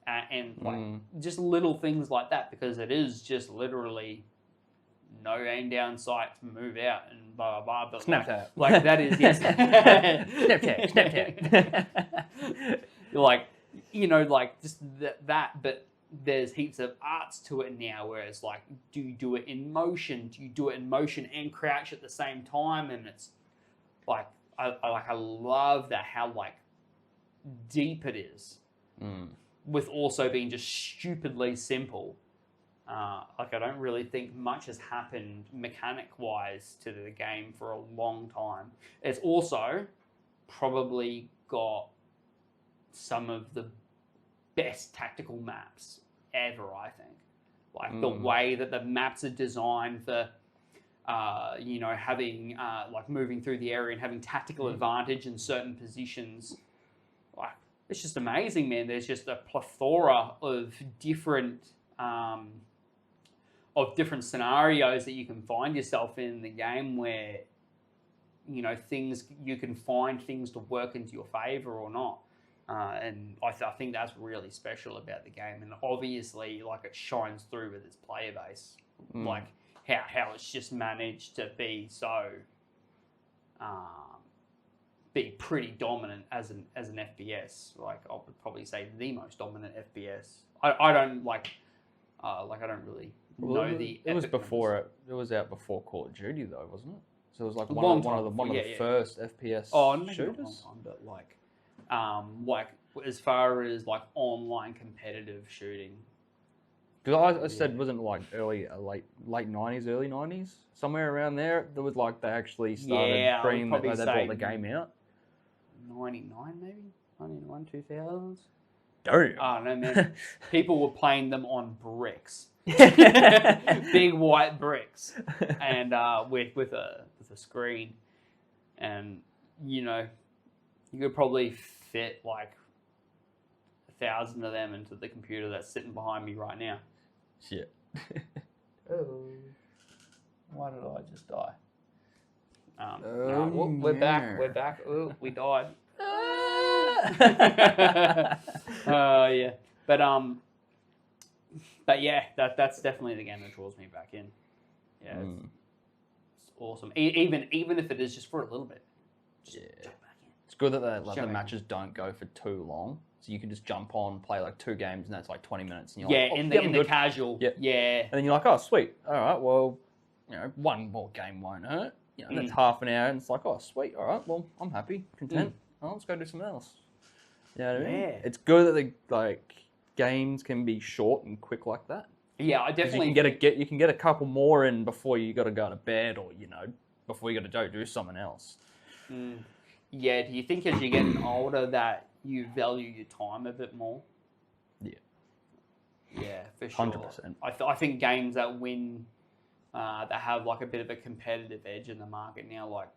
and like just little things like that, because it is just literally no aim down sight to move out and blah blah blah. But Snapchat, like that is yes. Snapchat. Like, you know, like just that, but there's heaps of arts to it now, where it's like, do you do it in motion? Do you do it in motion and crouch at the same time? And it's like, I love that, how like deep it is, with also being just stupidly simple. Like I don't really think much has happened mechanic-wise to the game for a long time. It's also probably got some of the best tactical maps ever, I think. Like the way that the maps are designed for, you know, having like moving through the area and having tactical advantage in certain positions. Like it's just amazing, man. There's just a plethora of different scenarios that you can find yourself in the game, where, you know, you can find things to work into your favor or not. And I think that's really special about the game, and obviously, like, it shines through with its player base, like how it's just managed to be so, be pretty dominant as an FPS. Like I would probably say the most dominant FPS. I don't really know the. It was before it was out before Call of Duty though, wasn't it? So it was like one of the first FPS shooters. Not long time, but like as far as like online competitive shooting. Because I said, wasn't it like late 90s, early 90s, somewhere around there? There was like they actually started bringing they brought the game out. 99 maybe, 99, 2000s. Damn. Oh no, man! People were playing them on bricks, big white bricks, and with a screen, and you know, you could probably fit like 1,000 of them into the computer that's sitting behind me right now. Shit. Oh, why did I just die? No, we're back. We're back. Oh, we died. Yeah, but yeah, that's definitely the game that draws me back in. Yeah, it's awesome. Even if it is just for a little bit. Jump back in. It's good that the matches don't go for too long, so you can just jump on, play like 2 games, and that's like 20 minutes. And you're in the casual. Yeah, and then you're like, oh sweet, all right, well, you know, one more game won't hurt. You know, that's half an hour, and it's like, oh sweet, all right, well, I'm happy, content. Oh, let's go do something else. You know what I mean? Yeah. It's good that the like games can be short and quick like that. Yeah, I definitely you can get a couple more in before you got to go to bed, or you know, before you got to go do something else. Yeah. Do you think as you're getting older that you value your time a bit more? Yeah. Yeah, for sure. 100%. I think games that win, that have like a bit of a competitive edge in the market now, like,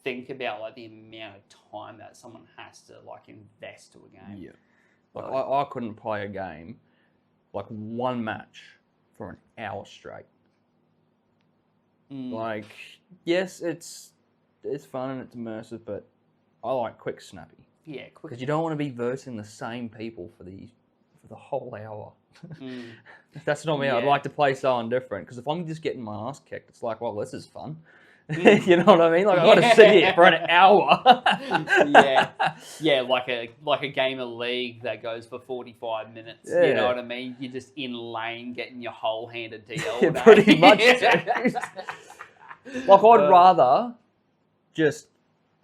think about like the amount of time that someone has to like invest to a game. Yeah. Like I couldn't play a game, like one match, for an hour straight. Like, yes, it's fun and it's immersive, but I like quick, snappy. Yeah, quick. Because you don't want to be versing the same people for the whole hour. That's not me. I'd like to play someone different. Because if I'm just getting my ass kicked, it's like, well, this is fun. You know what I mean? Like I got to sit here for an hour. like a game of League that goes for 45 minutes. Yeah. You know what I mean? You're just in lane getting your whole handed to you all day. Pretty much. Like I'd rather just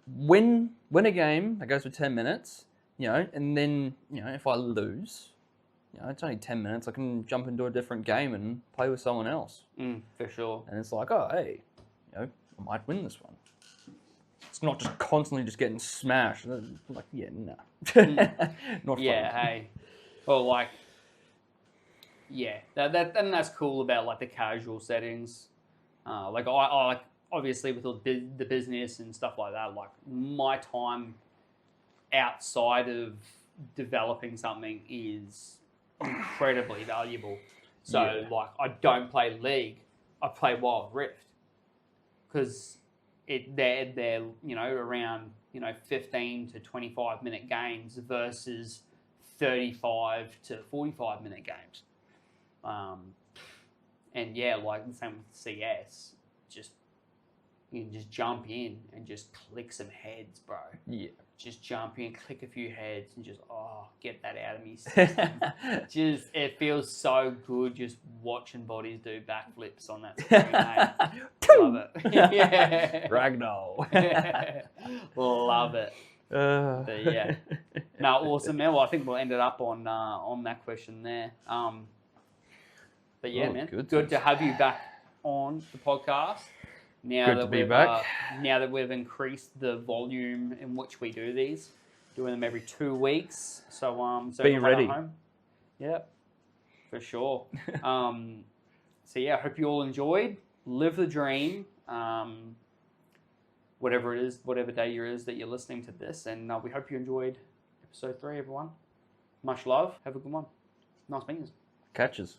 win a game that goes for 10 minutes, you know, and then, you know, if I lose, you know, it's only 10 minutes. I can jump into a different game and play with someone else. For sure. And it's like, oh, hey, you know, I might win this one. It's not just constantly just getting smashed. Like, yeah, no. Not fun. Hey. Well, like, that's cool about like the casual settings. Like I like, obviously with all the business and stuff like that, like my time outside of developing something is incredibly valuable. So like I don't play League, I play Wild Rift. Because they're you know, around, you know, 15 to 25 minute games versus 35 to 45 minute games. And yeah, like the same with CS, you can just jump in and just click some heads, bro. Yeah. Just jump in, click a few heads, and just get that out of me system. It feels so good just watching bodies do backflips on that screen. Mate. Love it. Yeah. Ragdoll. Love it. But yeah. No, awesome, man. Well, I think we'll end it up on that question there. But yeah, man, good to have you back on the podcast. Now good to be back. Now that we've increased the volume in which we do these, doing them every 2 weeks. So be ready. Home. Yep, for sure. So yeah, I hope you all enjoyed. Live the dream. Whatever it is, whatever day it is that you're listening to this, and we hope you enjoyed episode 3, everyone. Much love. Have a good one. Nice meeting you. Catches.